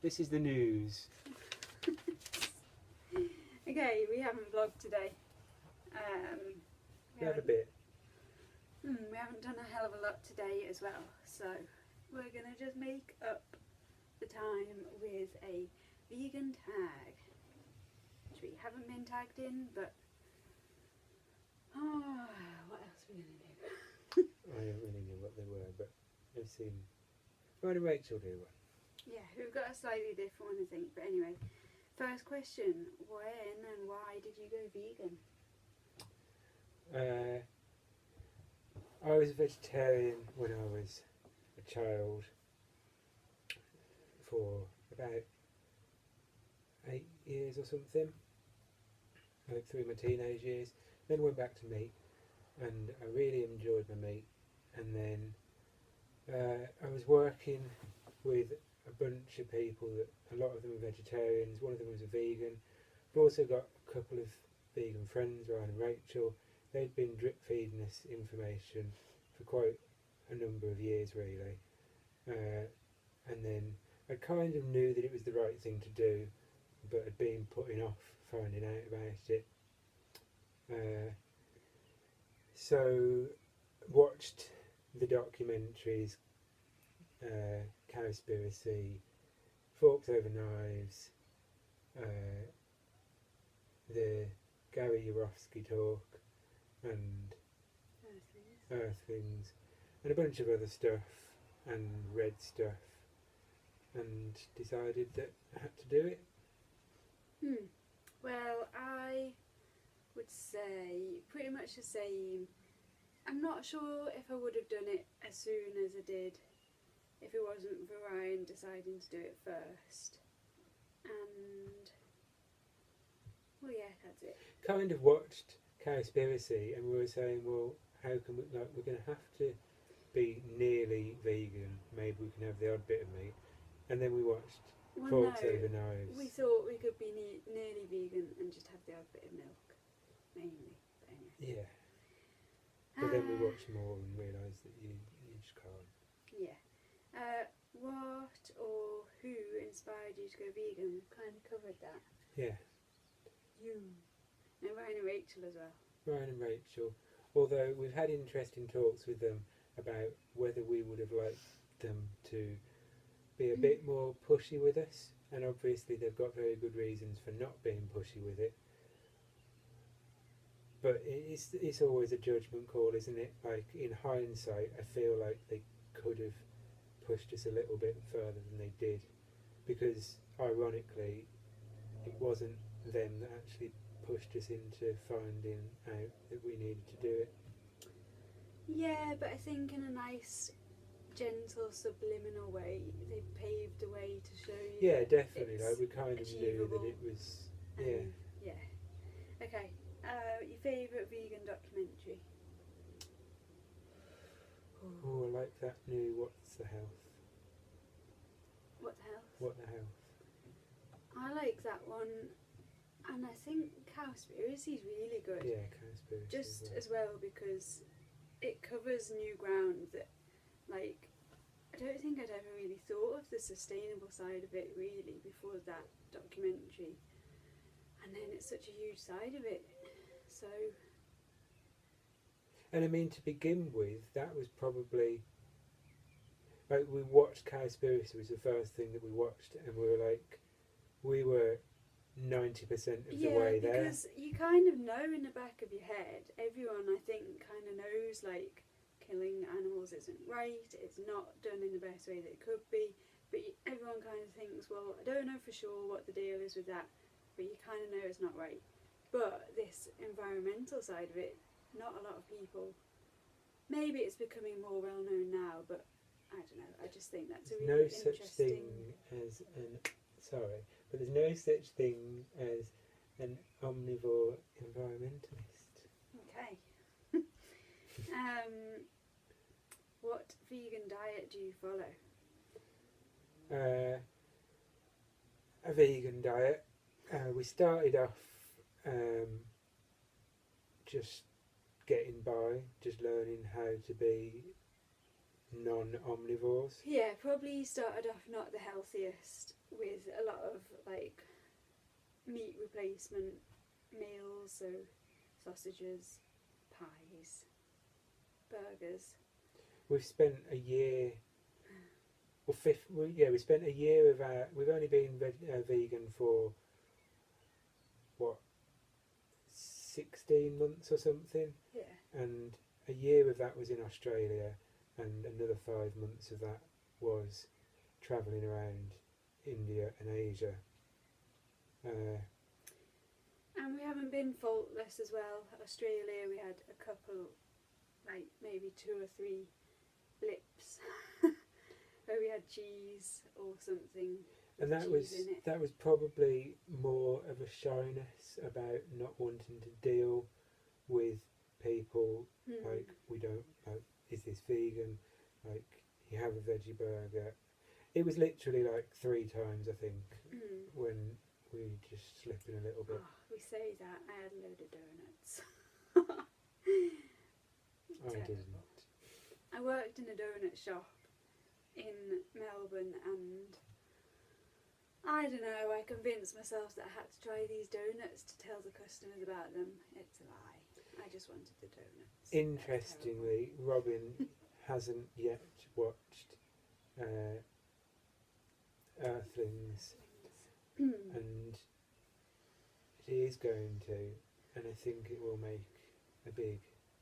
This is the news. Okay, we haven't vlogged today. We have a bit. We haven't done a hell of a lot today as well, so we're gonna just make up the time with a vegan tag, which we haven't been tagged in, but what else are we gonna do? I don't really know what they were, but I've seen Ryan and Rachel do one. Yeah, we've got a slightly different one, I think. But anyway, first question: when and why did you go vegan? I was a vegetarian when I was a child for about 8 years or something, like through my teenage years. Then went back to meat, and I really enjoyed my meat. And then I was working with a bunch of people that a lot of them were vegetarians. One of them was a vegan. I've also got a couple of vegan friends, Ryan and Rachel. They'd been drip feeding us information for quite a number of years, really. And then I kind of knew that it was the right thing to do, but had been putting off finding out about it. So watched the documentaries, Cowspiracy, Forks Over Knives, the Gary Yourofsky talk, and Earthlings, and a bunch of other stuff, and read stuff, and decided that I had to do it. Well, I would say pretty much the same. I'm not sure if I would have done it as soon as I did if it wasn't for Ryan deciding to do it first. And well, yeah, that's it. Kind of watched Cowspiracy, and we were saying, well, how can we, like, we're going to have to be nearly vegan, maybe we can have the odd bit of meat. And then we watched Forks Over Knives. We thought we could be nearly vegan and just have the odd bit of milk, mainly. But anyway. Yeah. But then we watched more and realised that you just can't. Yeah. What or who inspired you to go vegan? We've kind of covered that. Yeah. You. And Ryan and Rachel as well. Ryan and Rachel. Although we've had interesting talks with them about whether we would have liked them to be a bit more pushy with us. And obviously they've got very good reasons for not being pushy with it. But it's always a judgment call, isn't it? Like, in hindsight, I feel like they could have pushed us a little bit further than they did, because ironically it wasn't them that actually pushed us into finding out that we needed to do it. Yeah, but I think in a nice, gentle, subliminal way, they paved the way to show you. Yeah, definitely. Like, we kind of knew that it was. Yeah. Yeah. Okay. Your favourite vegan documentary? Oh, I like that new What's the Health? What the Health? What the Health? I like that one, and I think Cowspiracy is really good. Yeah, Cowspiracy. Just as well because it covers new ground that, like, I don't think I'd ever really thought of the sustainable side of it really before that documentary, and then it's such a huge side of it. So. And I mean, to begin with, that was probably, like, we watched Cowspiracy was the first thing that we watched, and we were 90% of the way there. Yeah, because you kind of know in the back of your head, everyone I think kind of knows, like, killing animals isn't right, it's not done in the best way that it could be, but everyone kind of thinks, well, I don't know for sure what the deal is with that, but you kind of know it's not right. But this environmental side of it, not a lot of people, maybe it's becoming more well known now, but I don't know, I just think that's a really interesting... Such thing as but there's no such thing as an omnivore environmentalist. Okay. What vegan diet do you follow? A vegan diet. We started off just getting by, just learning how to be non-omnivores. Yeah, probably started off not the healthiest with a lot of like meat replacement meals, so sausages, pies, burgers. We've spent a year, or we spent a year of our. We've only been vegan for what, 16 months or something, Yeah. and a year of that was in Australia, and another 5 months of that was travelling around India and Asia. And we haven't been faultless as well. Australia, we had a couple, like maybe 2 or 3 blips where we had cheese or something. And that was In it. that was probably more of a shyness about not wanting to deal with people like, we don't like, is this vegan? Like, you have a veggie burger. It was literally like 3 times, I think, when we just slipped in a little bit. Oh, we say that. I had a load of donuts. I didn't. I worked in a donut shop in Melbourne, and I don't know, I convinced myself that I had to try these donuts to tell the customers about them. It's a lie. I just wanted the donuts. Interestingly, Robin hasn't yet watched Earthlings, and she is going to, and I think it will make a big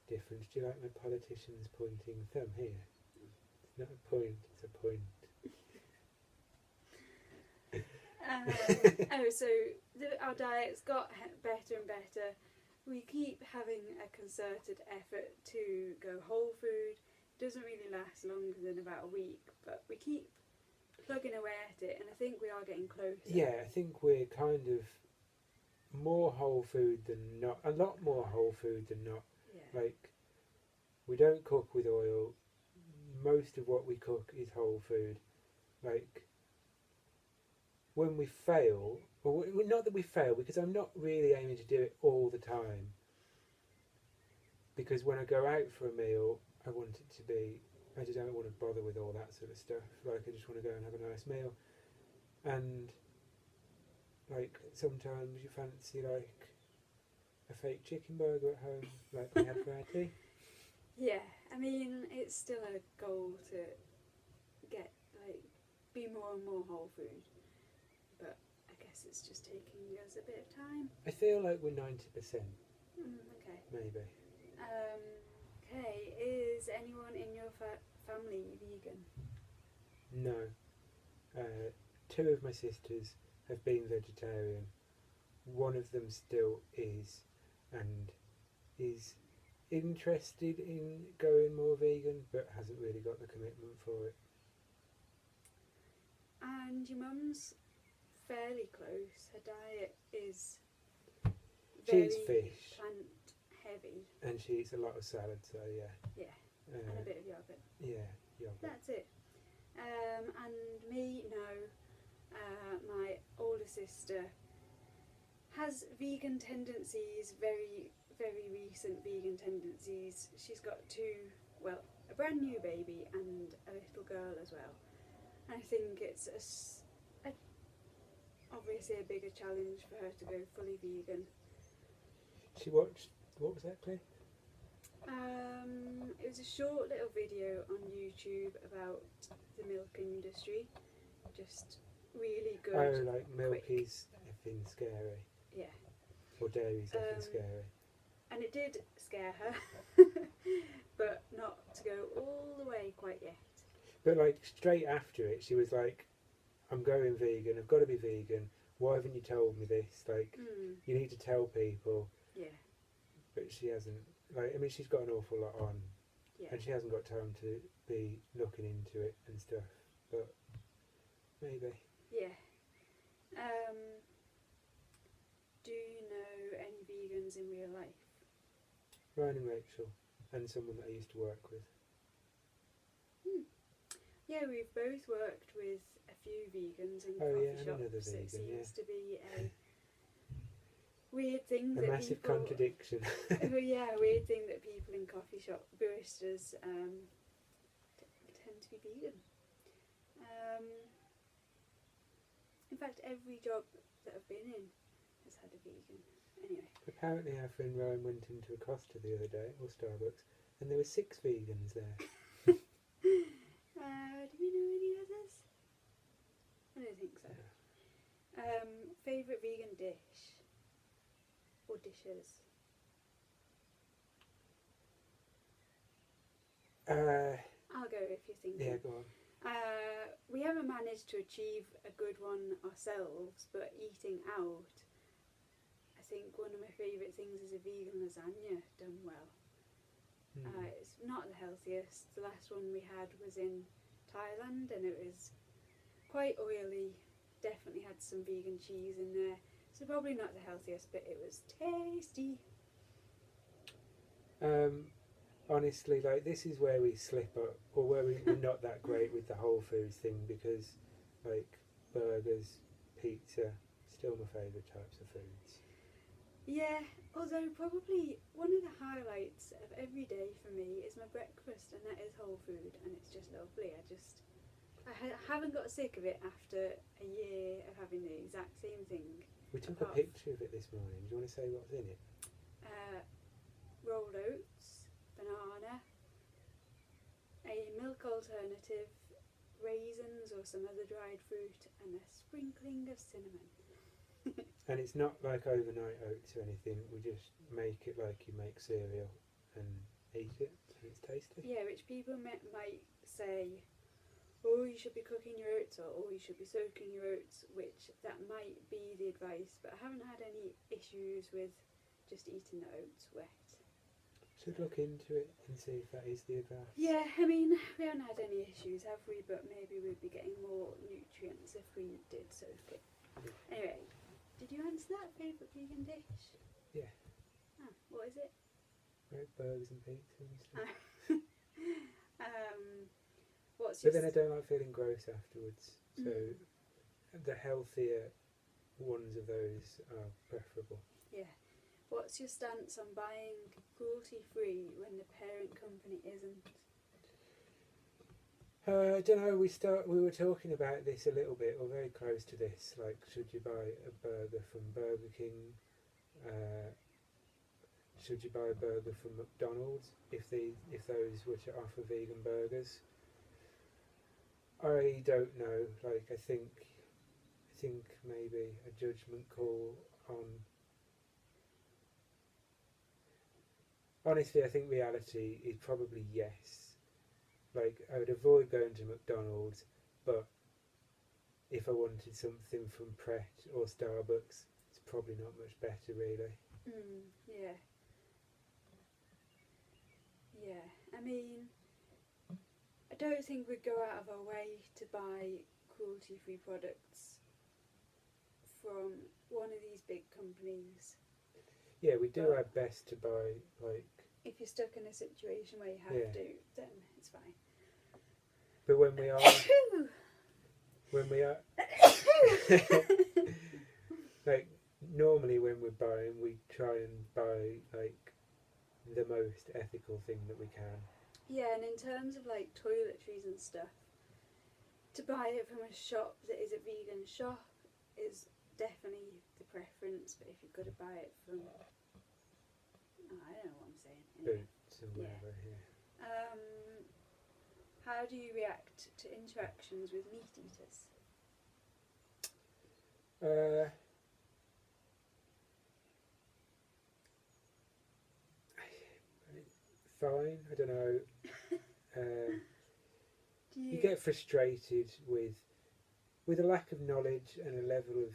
difference. Do you like my politician's pointing thumb here? It's not a point, it's a point. So our diet's got better and better. We keep having a concerted effort to go whole food. It doesn't really last longer than about a week, but we keep plugging away at it, and I think we are getting closer. Yeah, I think we're kind of more whole food than not. A lot more whole food than not. Yeah. Like, we don't cook with oil. Most of what we cook is whole food. Like, when we fail, or not that we fail, because I'm not really aiming to do it all the time. Because when I go out for a meal, I want it to be, I just don't want to bother with all that sort of stuff. Like, I just want to go and have a nice meal. And, like, sometimes you fancy, like, a fake chicken burger at home, like we had for our tea. Yeah, I mean, it's still a goal to get, like, be more and more whole food. But I guess it's just taking us a bit of time. I feel like we're 90%. Okay. Maybe. Okay, is anyone in your family vegan? No. 2 of my sisters have been vegetarian. One of them still is, and is interested in going more vegan, but hasn't really got the commitment for it. And your mum's fairly close. Her diet is She very eats fish, plant heavy. and she eats a lot of salad, so yeah. Yeah, and a bit of yogurt. Yeah, yogurt. That's it. And me, no. My older sister has vegan tendencies, very, very recent vegan tendencies. She's got 2, well, a brand new baby and a little girl as well. And I think it's obviously a bigger challenge for her to go fully vegan. She watched, what was that clip? It was a short little video on YouTube about the milk industry. Just really good. Oh, like milk quick. is effing scary. Yeah. Or dairy's effing scary. And it did scare her, but not to go all the way quite yet. But like straight after it, she was like, I'm going vegan, I've got to be vegan. Why haven't you told me this? Like, you need to tell people. Yeah. But she hasn't. Like, I mean, she's got an awful lot on. Yeah. And she hasn't got time to be looking into it and stuff. But maybe. Yeah. Do you know any vegans in real life? Ryan and Rachel, and someone that I used to work with. Yeah, we've both worked with a few vegans in Oh, coffee yeah, and shops. another It vegan, seems to be a weird thing A that massive people, contradiction. yeah, weird thing that people in coffee shop baristas tend to be vegan. fact, every job that I've been in has had a vegan. Anyway. Apparently our friend Ryan went into a Costa the other day, or Starbucks, and there were 6 vegans there. Do we know any others? I don't think so. Favourite vegan dish? Or dishes? I'll go if you're thinking. Yeah, go on. We haven't managed to achieve a good one ourselves, but eating out, I think one of my favourite things is a vegan lasagna done well. It's not the healthiest. The last one we had was in Thailand and it was quite oily. Definitely had some vegan cheese in there. So probably not the healthiest, but it was tasty. Honestly, like, this is where we slip up, or where we're not that great with the whole foods thing, because, like, burgers, pizza, still my favourite types of foods. Yeah, although probably one of the highlights of every day for me is my breakfast, and that is whole food, and it's just lovely. I haven't got sick of it after a year of having the exact same thing. We took a picture of it this morning. Do you want to say what's in it? Rolled oats, banana, a milk alternative, raisins or some other dried fruit, and a sprinkling of cinnamon. And it's not like overnight oats or anything. We just make it like you make cereal and eat it, and it's tasty. Yeah, which people might say, oh, you should be cooking your oats, or oh, you should be soaking your oats, which that might be the advice, but I haven't had any issues with just eating the oats wet. Should look into it and see if that is the advice. Yeah, I mean, we haven't had any issues, have we? But maybe we'd be getting more nutrients if we did soak it. Yeah. Anyway, did you answer that? Favourite vegan dish? Yeah. Oh, what is it? Right, burgers and pizza and stuff. What's But your then I don't like feeling gross afterwards, so the healthier ones of those are preferable. Yeah. What's your stance on buying cruelty-free when the parent company isn't? I don't know. We were talking about this a little bit, or very close to this. Like, should you buy a burger from Burger King? Should you buy a burger from McDonald's if those were to offer vegan burgers? I don't know. Like, I think maybe a judgment call on. Honestly, I think reality is probably yes. Like, I would avoid going to McDonald's, but if I wanted something from Pret or Starbucks, it's probably not much better, really. Yeah. Yeah. I mean, I don't think we'd go out of our way to buy cruelty-free products from one of these big companies. Yeah, we do our best to buy, like... If you're stuck in a situation where you have to, then it's fine. But when we are... like, normally when we're buying, we try and buy, like, the most ethical thing that we can. Yeah, and in terms of, like, toiletries and stuff, to buy it from a shop that is a vegan shop is definitely the preference, but if you've got to buy it from... I don't know what I'm saying. Anyway. Boots and whatever, yeah. How do you react to interactions with meat eaters? Fine, I don't know. You get frustrated with a lack of knowledge and a level of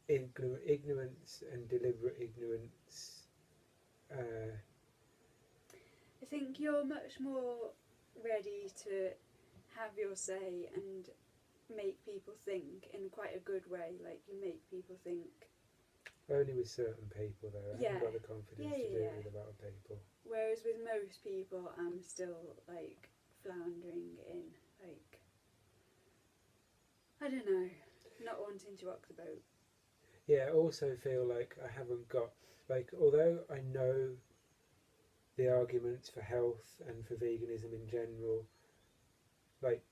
ignorance and deliberate ignorance. I think you're much more ready to have your say and make people think in quite a good way. Like, you make people think. Only with certain people, though. I haven't got the confidence to do it with a lot of people. Whereas with most people, I'm still, like, floundering in, like, I don't know, not wanting to rock the boat. Yeah, I also feel like I haven't got, like, although I know the arguments for health and for veganism in general, like,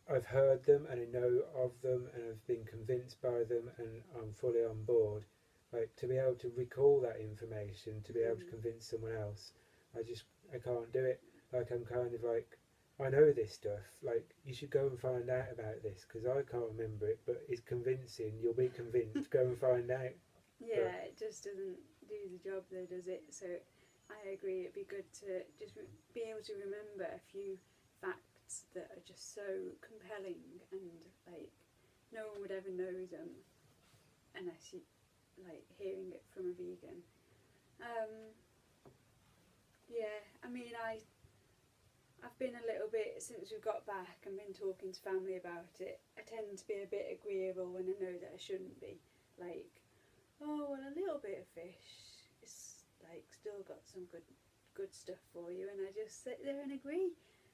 I've heard them and I know of them and I've been convinced by them and I'm fully on board. Like to be able to recall that information, to be able to convince someone else, I can't do it. Like I'm kind of like, I know this stuff. Like you should go and find out about this because I can't remember it, but it's convincing. You'll be convinced. Go and find out. Yeah, it just doesn't do the job though, does it? So I agree. It'd be good to just be able to remember a few facts that are just so compelling and like no one would ever know them unless you like hearing it from a vegan. Yeah, I mean I've been a little bit since we got back and been talking to family about it. I tend to be a bit agreeable when I know that I shouldn't be. Like, oh well, a little bit of fish is like still got some good stuff for you, and I just sit there and agree,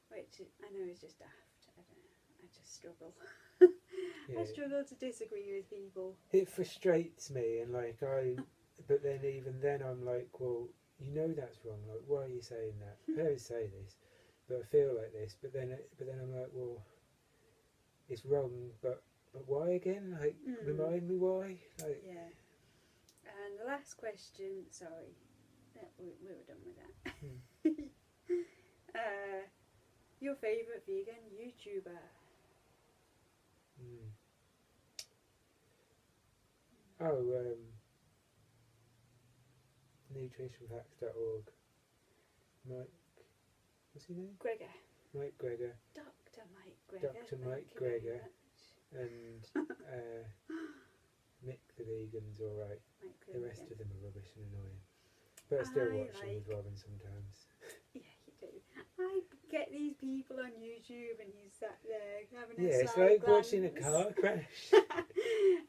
which I know is just daft. I don't know. I just struggle. Yeah. I struggle to disagree with people. It frustrates me, and like but then even then I'm like, well, you know that's wrong. Like, why are you saying that? I don't say this, but I feel like this. But then I'm like, well, it's wrong, but why again? Like, remind me why? Like, yeah. And the last question, sorry, we were done with that. Your favourite vegan YouTuber? Oh, nutritionfacts.org. Mike, what's his name? Gregor. Mike Gregor. Dr. Mike Gregor. Dr. Mike Gregor. And Mick the vegan's alright. The rest of them are rubbish and annoying. But I still watch them with Robin sometimes. Yeah, you do. I get these people on YouTube and he's sat there having a yeah, it's side like glance. watching a car crash.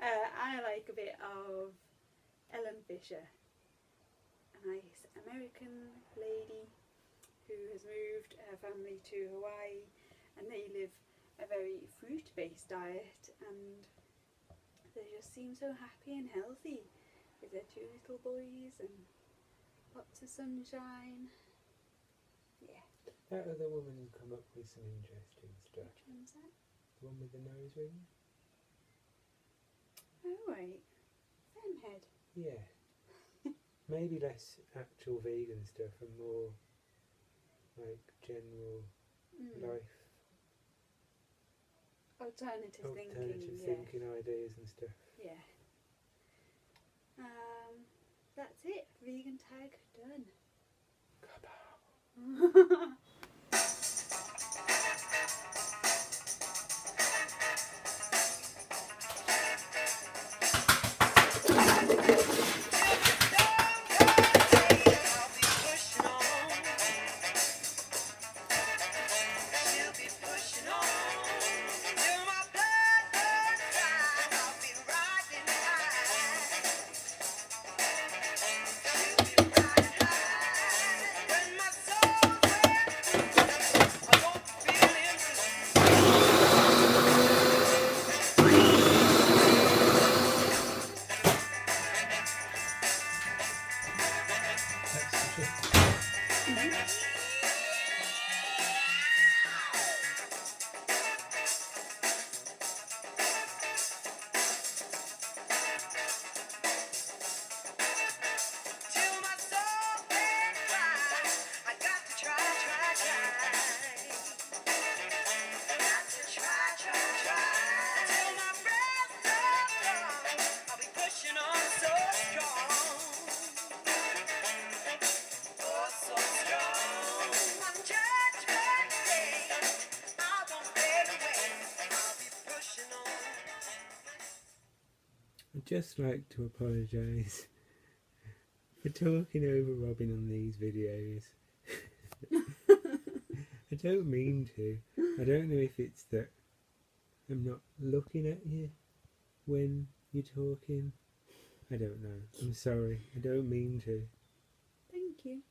I like a bit of Ellen Fisher, a nice American lady who has moved her family to Hawaii, and they live a very fruit-based diet, and they just seem so happy and healthy with their 2 little boys and lots of sunshine. Yeah. That other woman has come up with some interesting stuff. Which one's that? The one with the nose ring? Oh, right. Femhead. Yeah. Maybe less actual vegan stuff and more like general life. Alternative thinking yeah. ideas and stuff. Yeah. That's it. Vegan tag done. I'd just like to apologise for talking over Robin on these videos. I don't mean to. I don't know if it's that I'm not looking at you when you're talking. I don't know. I'm sorry. I don't mean to. Thank you.